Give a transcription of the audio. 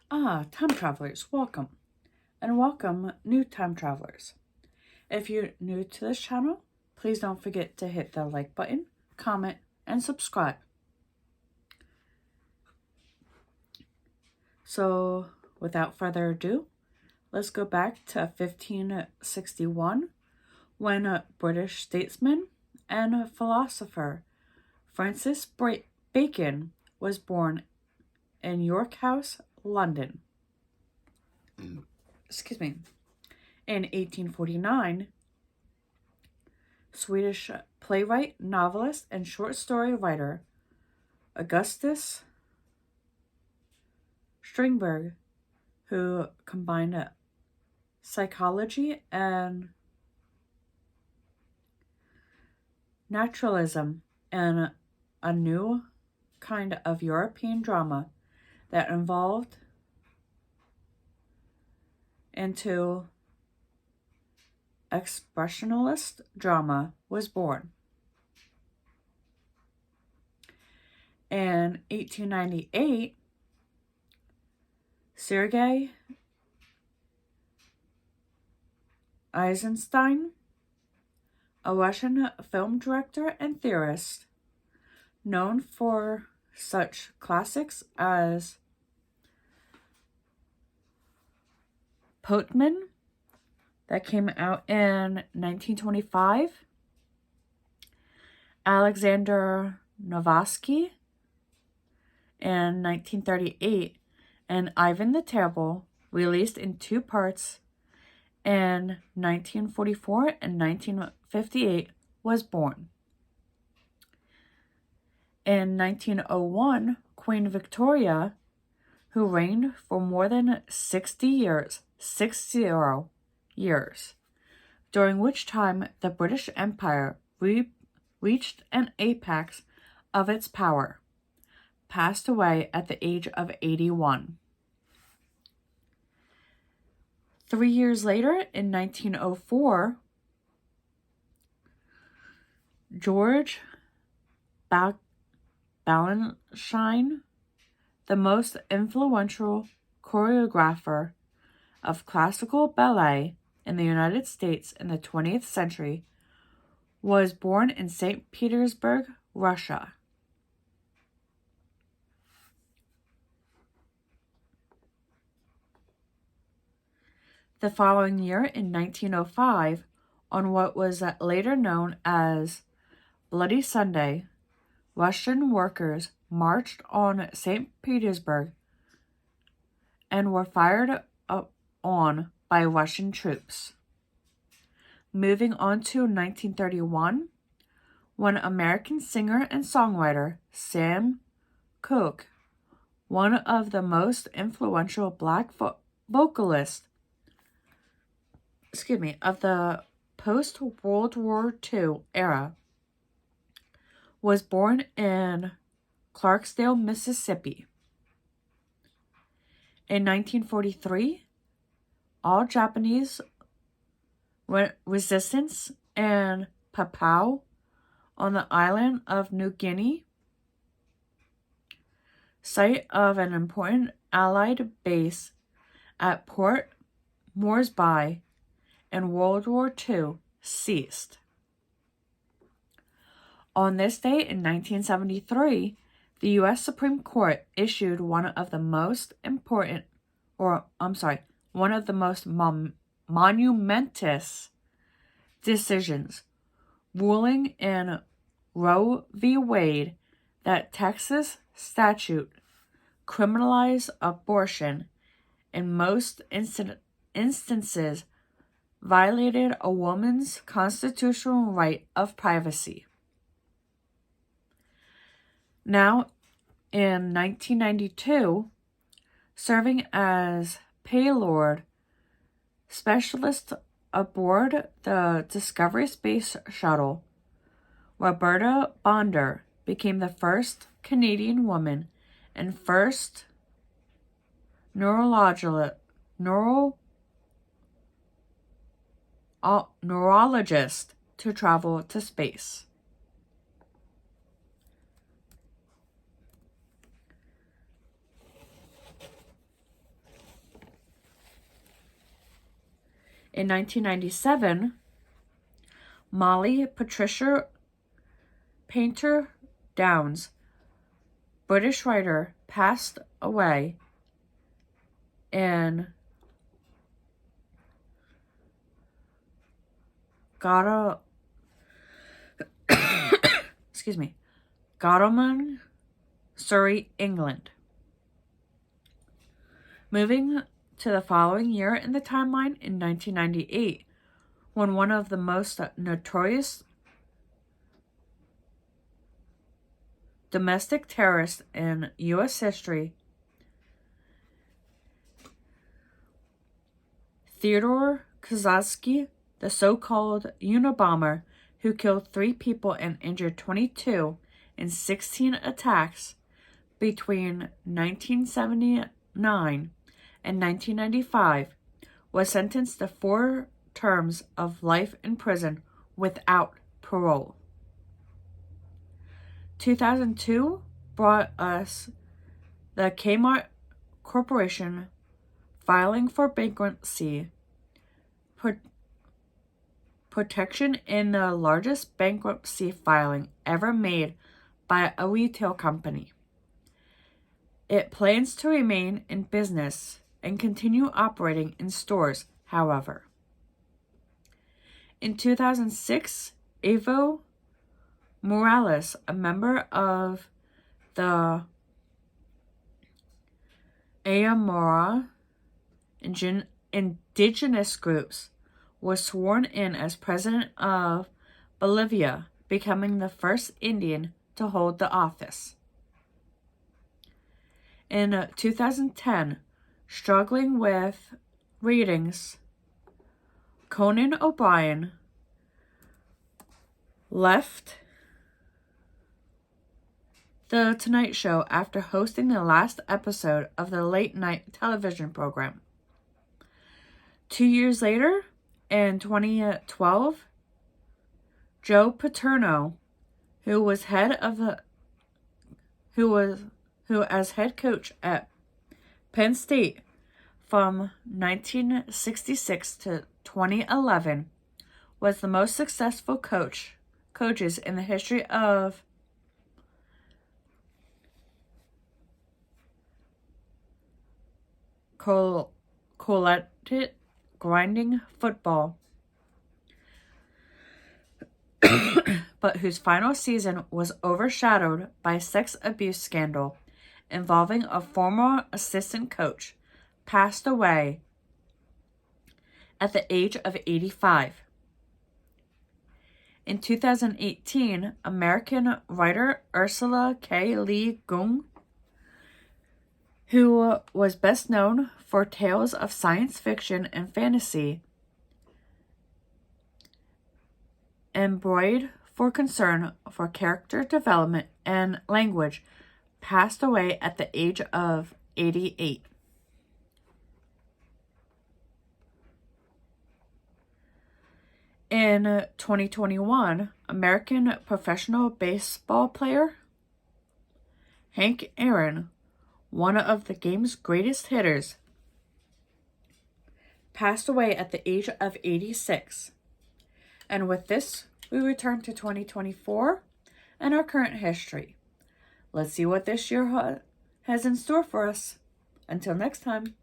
Time travelers, welcome. And welcome new time travelers. If you're new to this channel, please don't forget to hit the like button, comment, and subscribe. So, without further ado, let's go back to 1561 when a British statesman and philosopher Francis Bacon was born in York House, London. Excuse me. In 1849, Swedish playwright, novelist, and short story writer Augustus Strindberg, who combined psychology and naturalism in a new kind of European drama that evolved into expressionist drama, was born. In 1898, Sergei Eisenstein, a Russian film director and theorist, known for such classics as Postman, that came out in 1925, Alexander Nevsky in 1938, and Ivan the Terrible, released in two parts in 1944 and 1958, was born. In 1901, Queen Victoria, who reigned for more than 60 years, during which time the British Empire reached an apex of its power, passed away at the age of 81. 3 years later, in 1904, George Balanchine, the most influential choreographer of classical ballet in the United States in the 20th century, was born in St. Petersburg, Russia. The following year, in 1905, on what was later known as Bloody Sunday, Russian workers marched on St. Petersburg and were fired on by Russian troops. Moving on to 1931, when American singer and songwriter Sam Cooke, one of the most influential black vocalists of the post-World War II era, was born in Clarksdale, Mississippi. In 1943, all Japanese resistance in Papua on the island of New Guinea, site of an important Allied base at Port Moresby in World War II, ceased. On this date in 1973, the U.S. Supreme Court issued one of the most monumentous decisions, ruling in Roe v. Wade that Texas statute criminalized abortion in most instances violated a woman's constitutional right of privacy. Now, in 1992, serving as payload specialist aboard the Discovery Space Shuttle, Roberta Bonder became the first Canadian woman and first neurologist to travel to space. In 1997, Molly Patricia Painter Downs, British writer, passed away in Godalming, Surrey, England. Moving to the following year in the timeline, in 1998, when one of the most notorious domestic terrorists in U.S. history, Theodore Kaczynski, the so-called Unabomber, who killed 3 people and injured 22 in 16 attacks between 1979 and 1995, was sentenced to 4 terms of life in prison without parole. 2002 brought us the Kmart Corporation filing for bankruptcy protection in the largest bankruptcy filing ever made by a retail company. It plans to remain in business and continue operating in stores, however. In 2006, Evo Morales, a member of the Aymara indigenous groups, was sworn in as president of Bolivia, becoming the first Indian to hold the office. In 2010, struggling with ratings, Conan O'Brien left The Tonight Show after hosting the last episode of the late-night television program. 2 years later, in 2012, Joe Paterno, who as head coach at Penn State from 1966 to 2011, was the most successful coaches in the history of collegiate grinding football, but whose final season was overshadowed by a sex abuse scandal involving a former assistant coach, passed away at the age of 85. In 2018, American writer Ursula K. Le Guin, who was best known for tales of science fiction and fantasy, embroidered for concern for character development and language, passed away at the age of 88. In 2021, American professional baseball player Hank Aaron, one of the game's greatest hitters, passed away at the age of 86. And with this, we return to 2024 and our current history. Let's see what this year has in store for us. Until next time.